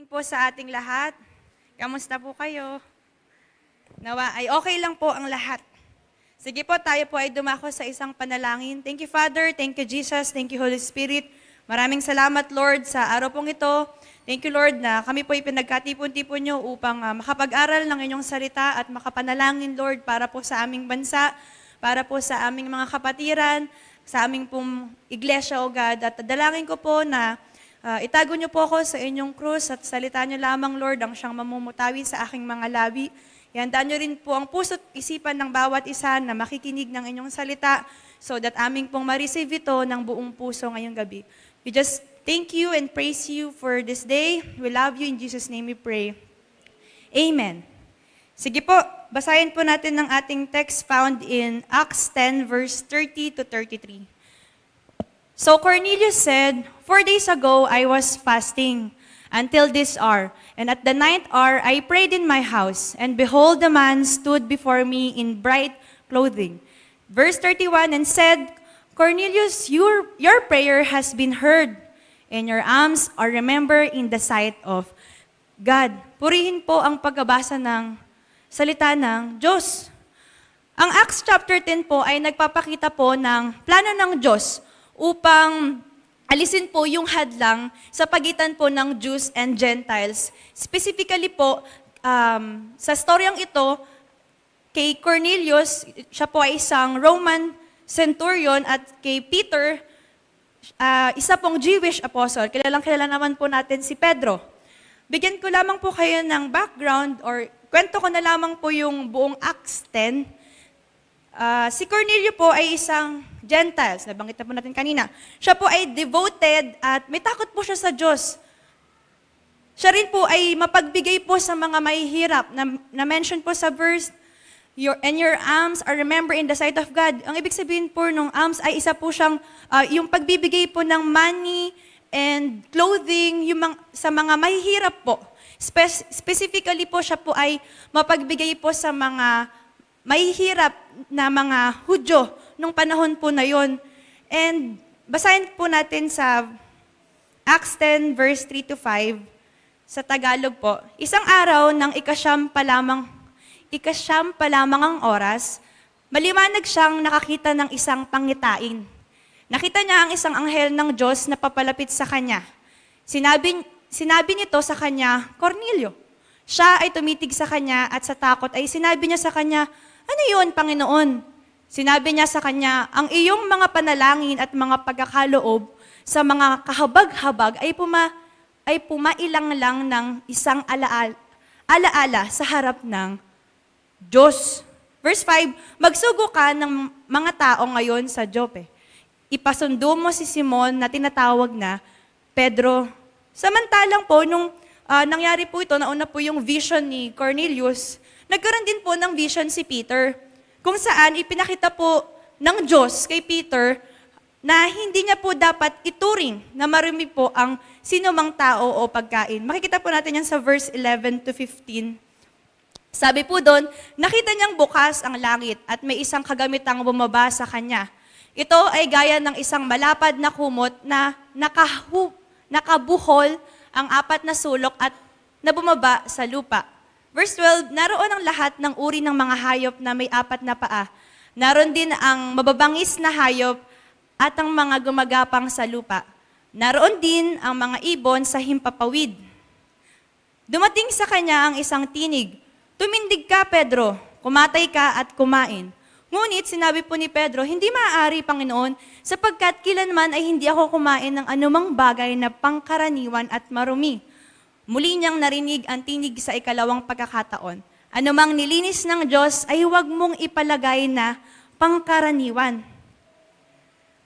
Po sa ating lahat. Kamusta po kayo? Nawa ay okay lang po ang lahat. Sige po, tayo po ay dumako sa isang panalangin. Thank you, Father. Thank you, Jesus. Thank you, Holy Spirit. Maraming salamat, Lord, sa araw pong ito. Thank you, Lord, na kami po ay pinagkatipon-tipon nyo upang makapag-aral ng inyong salita at makapanalangin, Lord, para po sa aming bansa, para po sa aming mga kapatiran, sa aming pong iglesia, O God. At dalangin ko po na itago niyo po ako sa inyong krus at salita niyo lamang, Lord, ang siyang mamumutawi sa aking mga labi. Ihandaan niyo rin po ang puso't isipan ng bawat isa na makikinig ng inyong salita so that aming pong ma-receive ito ng buong puso ngayong gabi. We just thank you and praise you for this day. We love you. In Jesus' name we pray. Amen. Sige po, basahin po natin ng ating text found in Acts 10 verse 30 to 33. So Cornelius said, 4 days ago I was fasting until this hour, and at the 9th hour I prayed in my house, and behold, a man stood before me in bright clothing. Verse 31, and said, Cornelius, your prayer has been heard, and your alms are remembered in the sight of God. Purihin po ang pagbabasa ng salita ng Diyos. Ang Acts chapter 10 po ay nagpapakita po ng plano ng Diyos upang alisin po yung hadlang sa pagitan po ng Jews and Gentiles. Specifically po, sa storyang ito, kay Cornelius, siya po ay isang Roman centurion, at kay Peter, isa pong Jewish apostle. Kilala naman po natin si Pedro. Bigyan ko lamang po kayo ng background or kwento ko na lamang po yung buong Acts 10. Si Cornelio po ay isang Gentiles, nabanggit na po natin kanina. Siya po ay devoted at may takot po siya sa Diyos. Siya rin po ay mapagbigay po sa mga mahihirap. Na-mention po sa verse, and your alms are remembered in the sight of God. Ang ibig sabihin po ng alms ay isa po siyang, yung pagbibigay po ng money and clothing sa mga mahihirap po. Specifically po siya po ay mapagbigay po sa mga mahihirap na mga Hudyo nung panahon po na yon. And basahin po natin sa Acts 10 verse 3 to 5 sa Tagalog po. Isang araw ng ikasyam pa lamang ang oras, maliwanag siyang nakakita ng isang pangitain. Nakita niya ang isang anghel ng Diyos na papalapit sa kanya. Sinabi nito sa kanya, Cornelio. Siya ay tumitig sa kanya at sa takot ay sinabi niya sa kanya, ano yun, Panginoon? Sinabi niya sa kanya, ang iyong mga panalangin at mga pagkakaloob sa mga kahabag-habag ay pumailang lang ng isang alaala sa harap ng Diyos. Verse 5, magsugo ka ng mga tao ngayon sa Jope. Ipasundo mo si Simon na tinatawag na Pedro. Samantalang po, nung nangyari po ito, nauna po yung vision ni Cornelius, nagkaroon din po ng vision si Peter, kung saan ipinakita po ng Diyos kay Peter na hindi niya po dapat ituring na marumi po ang sinumang tao o pagkain. Makikita po natin yan sa verse 11 to 15. Sabi po doon, nakita niyang bukas ang langit at may isang kagamitang bumaba sa kanya. Ito ay gaya ng isang malapad na kumot na nakabuhol ang 4 na sulok at na bumaba sa lupa. Verse 12, naroon ang lahat ng uri ng mga hayop na may 4 na paa. Naroon din ang mababangis na hayop at ang mga gumagapang sa lupa. Naroon din ang mga ibon sa himpapawid. Dumating sa kanya ang isang tinig, tumindig ka, Pedro, kumatay ka at kumain. Ngunit sinabi po ni Pedro, hindi maaari, Panginoon, sapagkat kilanman ay hindi ako kumain ng anumang bagay na pangkaraniwan at marumi. Muli niyang narinig ang tinig sa ikalawang pagkakataon. Anumang nilinis ng Diyos ay huwag mong ipalagay na pangkaraniwan.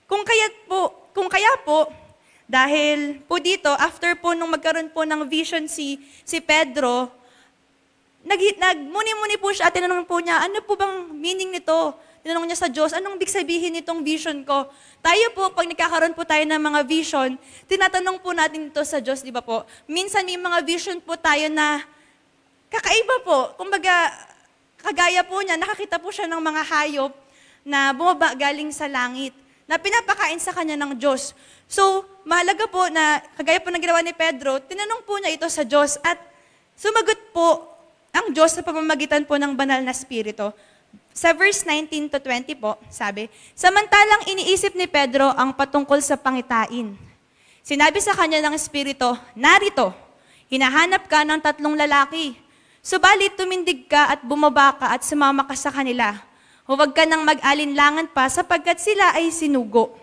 Kung kaya po, dahil po dito, after po nung magkaroon po ng vision si Pedro, nagmuni-muni po siya at tinanong po niya, ano po bang meaning nito? Tinanong niya sa Diyos, anong big sabihin nitong vision ko? Tayo po, pag nagkakaroon po tayo ng mga vision, tinatanong po natin ito sa Diyos, di ba po? Minsan may mga vision po tayo na kakaiba po. Kumbaga, kagaya po niya, nakakita po siya ng mga hayop na bumaba galing sa langit, na pinapakain sa kanya ng Diyos. So, mahalaga po na, kagaya po ng ginawa ni Pedro, tinanong po niya ito sa Diyos at sumagot po ang Diyos sa pamamagitan po ng banal na Espiritu. Sa verse 19 to 20 po, sabi, samantalang iniisip ni Pedro ang patungkol sa pangitain. Sinabi sa kanya ng Espiritu, narito, hinahanap ka ng 3 lalaki. Subalit tumindig ka at bumaba ka at sumama ka sa kanila. Huwag ka nang mag-alinlangan pa sapagkat sila ay sinugo.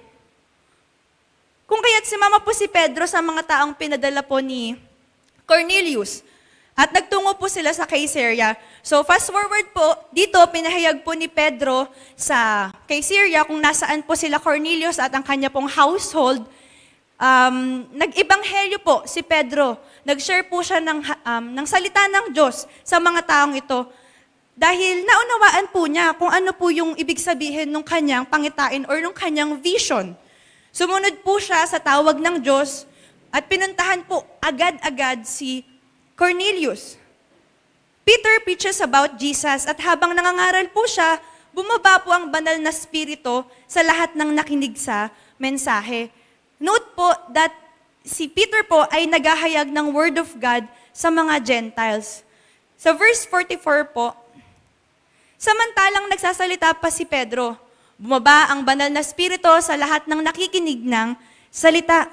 Kung kaya't sumama po si Pedro sa mga taong pinadala po ni Cornelius. At nagtungo po sila sa Caesarea. So fast forward po, dito pinahayag po ni Pedro sa Caesarea kung nasaan po sila Cornelius at ang kanya pong household. Nag-ibanghelyo po si Pedro. Nag-share po siya ng salita ng Diyos sa mga taong ito. Dahil naunawaan po niya kung ano po yung ibig sabihin ng kanyang pangitain or ng kanyang vision. Sumunod po siya sa tawag ng Diyos at pinuntahan po agad-agad si Cornelius. Peter preaches about Jesus at habang nangangaral po siya, bumaba po ang banal na spirito sa lahat ng nakinig sa mensahe. Note po that si Peter po ay naghahayag ng Word of God sa mga Gentiles. Sa verse 44 po, samantalang nagsasalita pa si Pedro, bumaba ang banal na spirito sa lahat ng nakikinig ng salita.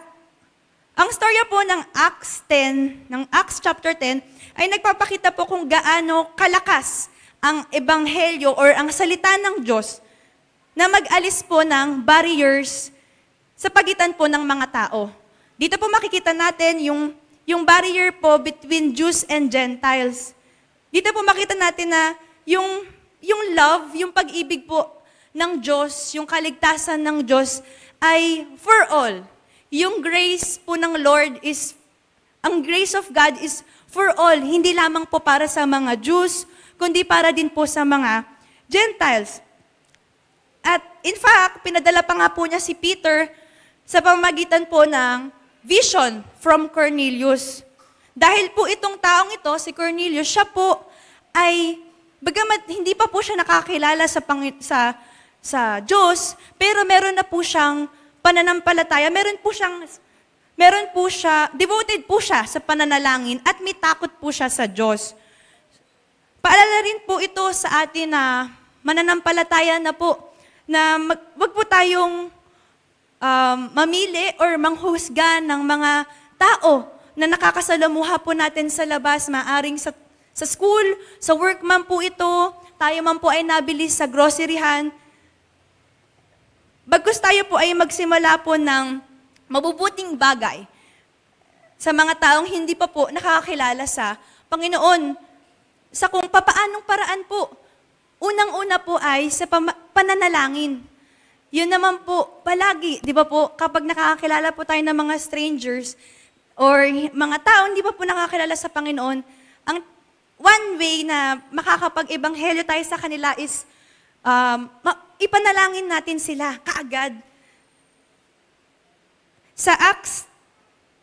Ang storya po ng Acts chapter 10, ay nagpapakita po kung gaano kalakas ang ebanghelyo or ang salita ng Diyos na mag-alis po ng barriers sa pagitan po ng mga tao. Dito po makikita natin yung barrier po between Jews and Gentiles. Dito po makita natin na yung love, yung pag-ibig po ng Diyos, yung kaligtasan ng Diyos ay for all. Yung grace po ng Lord ang grace of God is for all. Hindi lamang po para sa mga Jews, kundi para din po sa mga Gentiles. At in fact, pinadala pa nga po niya si Peter sa pamamagitan po ng vision from Cornelius. Dahil po itong taong ito, si Cornelius, siya po ay, bagamat hindi pa po siya nakakilala sa Diyos, pero meron na po siyang pananampalataya, devoted po siya sa pananalangin at may takot po siya sa Diyos. Paalala rin po ito sa atin na mananampalataya na po, na wag po tayong mamili or manghusga ng mga tao na nakakasalamuha po natin sa labas, maaring sa school, sa work man po ito, tayo man po ay nabili sa groceryhan. Bagkus tayo po ay magsimula po ng mabubuting bagay sa mga taong hindi pa po nakakakilala sa Panginoon. Sa kung papaanong paraan po. Unang-una po ay sa pananalangin. Yun naman po, palagi, di ba po, kapag nakakakilala po tayo ng mga strangers or mga taong hindi pa po nakakilala sa Panginoon, ang one way na makakapag-ebanghelyo tayo sa kanila is ipanalangin natin sila kaagad. Sa Acts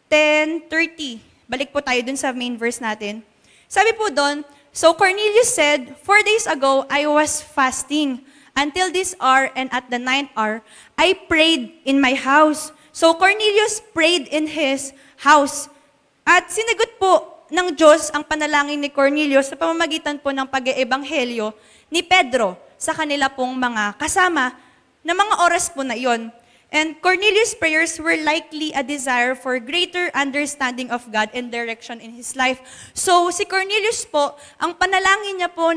10:30, balik po tayo dun sa main verse natin. Sabi po doon, so Cornelius said, 4 days ago I was fasting until this hour, and at the 9th hour I prayed in my house. So Cornelius prayed in his house. At sinagot po ng Diyos ang panalangin ni Cornelius sa pamamagitan po ng pag-eebanghelyo ni Pedro sa kanila pong mga kasama na mga oras po na iyon. And Cornelius' prayers were likely a desire for greater understanding of God and direction in his life. So si Cornelius po, ang panalangin niya po,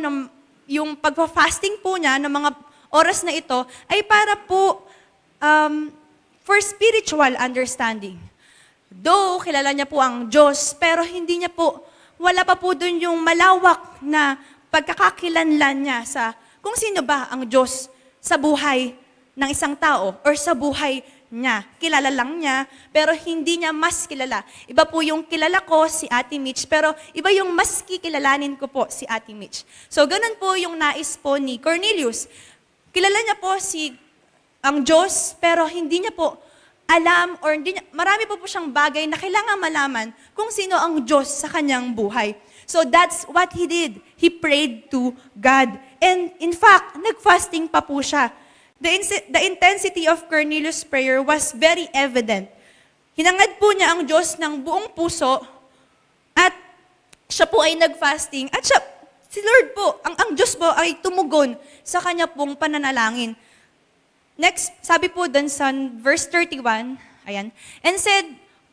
yung pagpa-fasting po niya ng mga oras na ito, ay para po for spiritual understanding. Though kilala niya po ang Diyos, pero hindi niya po, wala pa po dun yung malawak na pagkakakilanlan niya sa kung sino ba ang Diyos sa buhay ng isang tao or sa buhay niya. Kilala lang niya, pero hindi niya mas kilala. Iba po yung kilala ko, si Ate Mitch, pero iba yung mas kikilalanin ko po, si Ate Mitch. So, ganun po yung nais po ni Cornelius. Kilala niya po ang Diyos, pero hindi niya po alam or marami po siyang bagay na kailangan malaman kung sino ang Diyos sa kanyang buhay. So that's what he did. He prayed to God. And in fact, nag-fasting pa po siya. The intensity of Cornelius' prayer was very evident. Hinangad po niya ang Diyos ng buong puso at siya po ay nag-fasting at si Lord po, ang Diyos po ay tumugon sa kanya pong pananalangin. Next, sabi po dun sa verse 31, ayan, and said,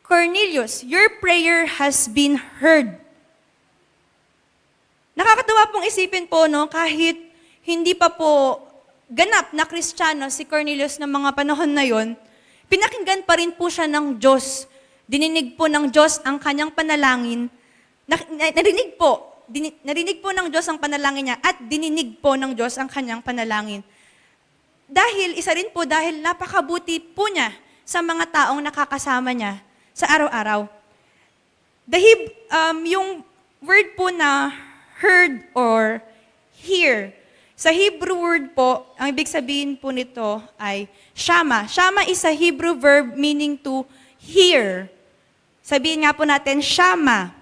Cornelius, your prayer has been heard. Nakakatawa pong isipin po, no, kahit hindi pa po ganap na Kristiyano si Cornelius ng mga panahon na yon, pinakinggan pa rin po siya ng Diyos. Dininig po ng Diyos ang kanyang panalangin. Narinig po ng Diyos ang panalangin niya at dininig po ng Diyos ang kanyang panalangin. Isa rin po dahil napakabuti po niya sa mga taong nakakasama niya sa araw-araw. Yung word po na heard or hear, sa Hebrew word po, ang ibig sabihin po nito ay shama. Shama is a Hebrew verb meaning to hear. Sabihin nga po natin, shama.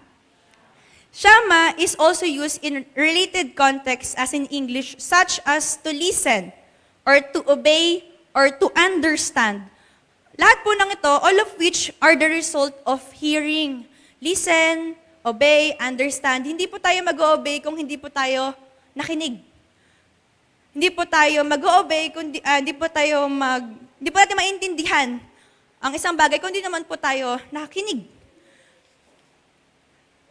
Shama is also used in related contexts as in English, such as to listen, or to obey, or to understand. Lahat po ng ito, all of which are the result of hearing. Listen, obey, understand. Hindi po tayo mag-obey kung hindi po tayo nakinig. Hindi po tayo mag-obey kung hindi po natin maintindihan ang isang bagay kung hindi naman po tayo nakinig.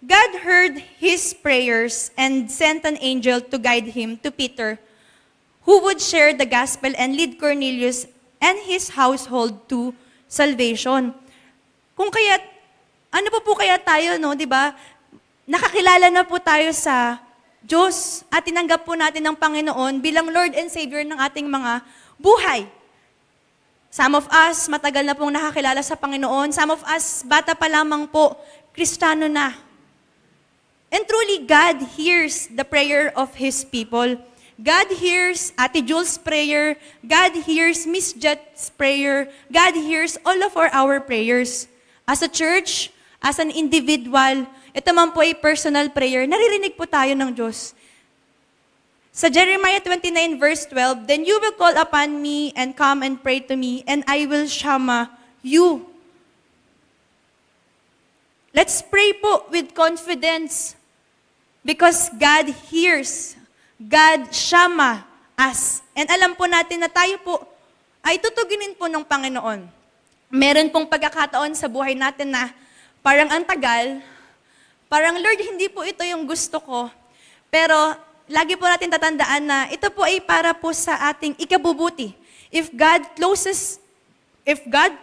God heard his prayers and sent an angel to guide him to Peter, who would share the gospel and lead Cornelius and his household to salvation. Ano po kaya tayo, no, di ba? Nakakilala na po tayo sa Diyos at tinanggap po natin ng Panginoon bilang Lord and Savior ng ating mga buhay. Some of us, matagal na pong nakakilala sa Panginoon. Some of us, bata pa lamang po, Kristiyano na. And truly, God hears the prayer of His people. God hears Ate Jules' prayer. God hears Miss Jet's prayer. God hears all of our prayers. As a church, as an individual, ito man po ay personal prayer, naririnig po tayo ng Diyos. Sa Jeremiah 29 verse 12, then you will call upon me and come and pray to me, and I will shama you. Let's pray po with confidence because God hears. God shama us. And alam po natin na tayo po ay tutuginin po ng Panginoon. Meron pong pagkakataon sa buhay natin na parang ang tagal, parang Lord, hindi po ito yung gusto ko. Pero lagi po natin tatandaan na ito po ay para po sa ating ikabubuti. If God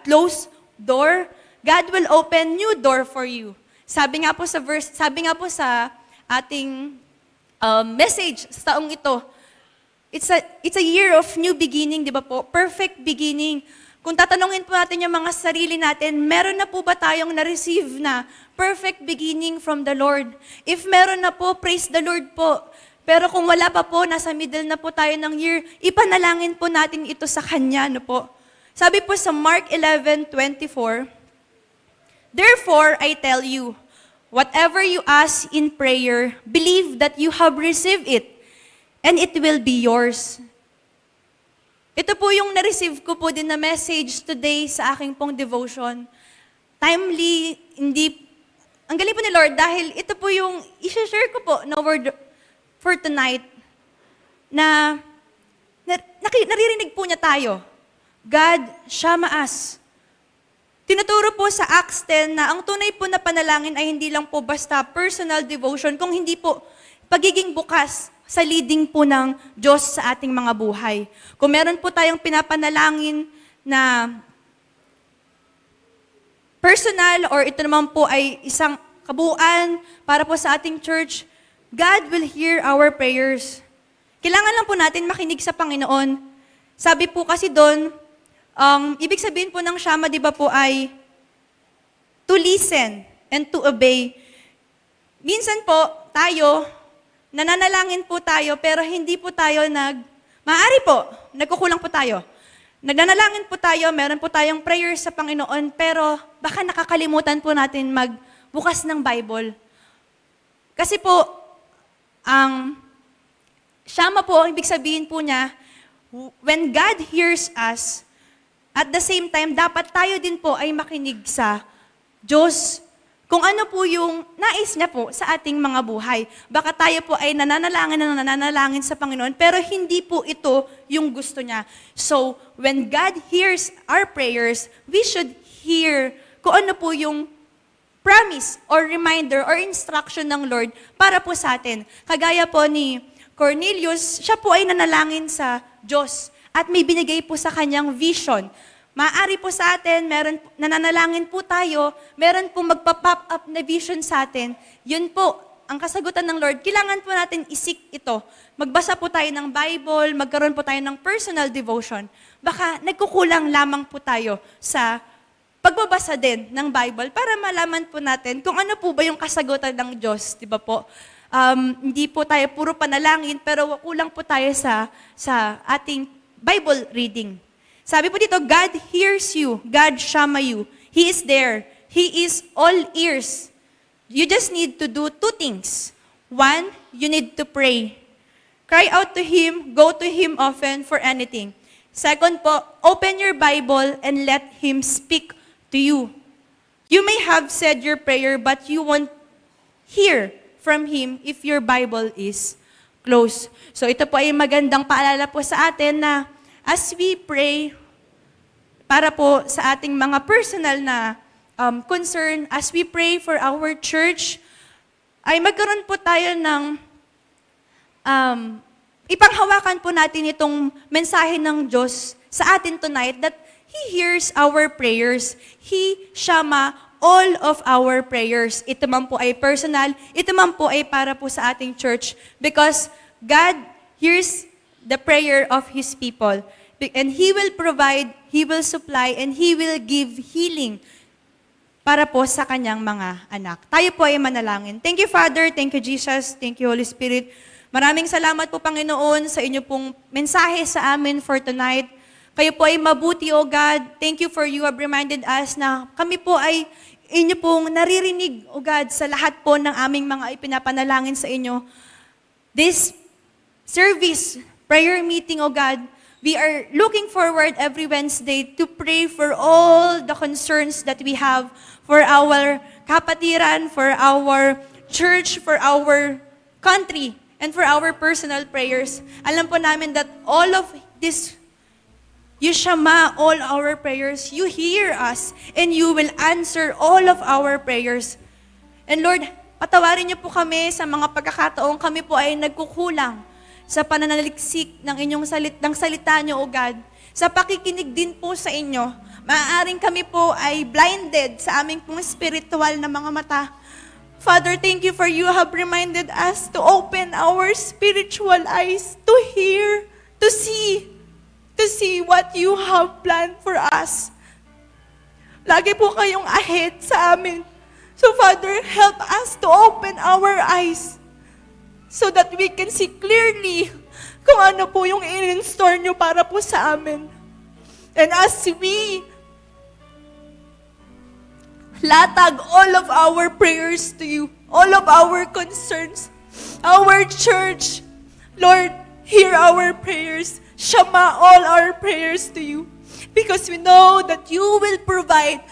close door, God will open new door for you. Sabi nga po sa ating message sa taong ito, it's a year of new beginning, di ba po? Perfect beginning. Kung tatanungin po natin yung mga sarili natin, meron na po ba tayong na-receive na perfect beginning from the Lord? If meron na po, praise the Lord po. Pero kung wala pa po, nasa middle na po tayo ng year, ipanalangin po natin ito sa Kanya, no po? Sabi po sa Mark 11:24, therefore, I tell you, whatever you ask in prayer, believe that you have received it, and it will be yours. Ito po yung na-receive ko po din na message today sa aking pong devotion. Timely, ang galing po ni Lord dahil ito po yung i-share ko po na word for tonight na naririnig po niya tayo. God, shama us. Tinuturo po sa Acts 10 na ang tunay po na panalangin ay hindi lang po basta personal devotion, kung hindi po pagiging bukas sa leading po ng Diyos sa ating mga buhay. Kung meron po tayong pinapanalangin na personal or ito naman po ay isang kabuuan para po sa ating church, God will hear our prayers. Kailangan lang po natin makinig sa Panginoon. Sabi po kasi doon, ibig sabihin po ng shama, di ba po, ay to listen and to obey. Minsan po, tayo, nananalangin po tayo, pero hindi po tayo maaari po, nagkukulang po tayo. Nagnanalangin po tayo, meron po tayong prayers sa Panginoon, pero baka nakakalimutan po natin magbukas ng Bible. Kasi po, ang shama po, ang ibig sabihin po niya, when God hears us, At the same time, dapat tayo din po ay makinig sa Diyos. Kung ano po yung nais niya po sa ating mga buhay. Baka tayo po ay nananalangin sa Panginoon, pero hindi po ito yung gusto niya. So, when God hears our prayers, we should hear kung ano po yung promise or reminder or instruction ng Lord para po sa atin. Kagaya po ni Cornelius, siya po ay nanalangin sa Diyos at may binigay po sa kanyang vision. Maaari po sa atin, nananalangin po tayo, meron po magpa-pop up na vision sa atin. Yun po, ang kasagutan ng Lord, kailangan po natin isik ito. Magbasa po tayo ng Bible, magkaroon po tayo ng personal devotion. Baka nagkukulang lamang po tayo sa pagbabasa din ng Bible para malaman po natin kung ano po ba yung kasagutan ng Diyos, di ba po? Hindi po tayo puro panalangin, pero kulang po tayo sa ating Bible reading. Sabi po dito, God hears you. God shama you. He is there. He is all ears. You just need to do two things. One, you need to pray. Cry out to Him. Go to Him often for anything. Second po, open your Bible and let Him speak to you. You may have said your prayer, but you won't hear from Him if your Bible is closed. So ito po ay magandang paalala po sa atin na as we pray, para po sa ating mga personal na concern, as we pray for our church, ay magkaroon po tayo ng, ipanghawakan po natin itong mensahe ng Diyos sa atin tonight that He hears our prayers. He shama all of our prayers. Ito man po ay personal, ito man po ay para po sa ating church because God hears the prayer of His people. And He will provide, He will supply, and He will give healing para po sa kanyang mga anak. Tayo po ay manalangin. Thank you, Father. Thank you, Jesus. Thank you, Holy Spirit. Maraming salamat po, Panginoon, sa inyo pong mensahe sa amin for tonight. Kayo po ay mabuti, O God. Thank you for you have reminded us na kami po ay inyo pong naririnig, O God, sa lahat po ng aming mga ipinapanalangin sa inyo. This service, prayer meeting, O God, we are looking forward every Wednesday to pray for all the concerns that we have for our kapatiran, for our church, for our country, and for our personal prayers. Alam po namin that all of this, you shama all our prayers, you hear us, and you will answer all of our prayers. And Lord, patawarin niyo po kami sa mga pagkakataong kami po ay nagkukulang sa pananaliksik ng inyong salita niyo, O God. Sa pakikinig din po sa inyo, maaaring kami po ay blinded sa aming pong spiritual na mga mata. Father, thank you for you have reminded us to open our spiritual eyes, to hear, to see what you have planned for us. Lagi po kayong ahead sa amin. So Father, help us to open our eyes so that we can see clearly kung ano po yung in-store nyo para po sa amin. And as we latag all of our prayers to you, all of our concerns, our church, Lord, hear our prayers. Shama all our prayers to you. Because we know that you will provide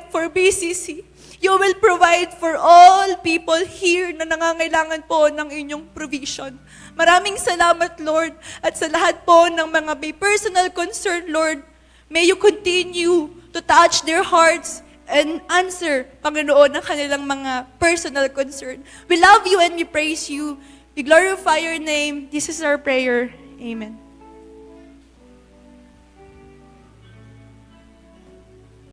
for BCC. You will provide for all people here na nangangailangan po ng inyong provision. Maraming salamat, Lord. At sa lahat po ng mga may personal concern, Lord, may you continue to touch their hearts and answer, Panginoon, ang kanilang mga personal concern. We love you and we praise you. We glorify your name. This is our prayer. Amen.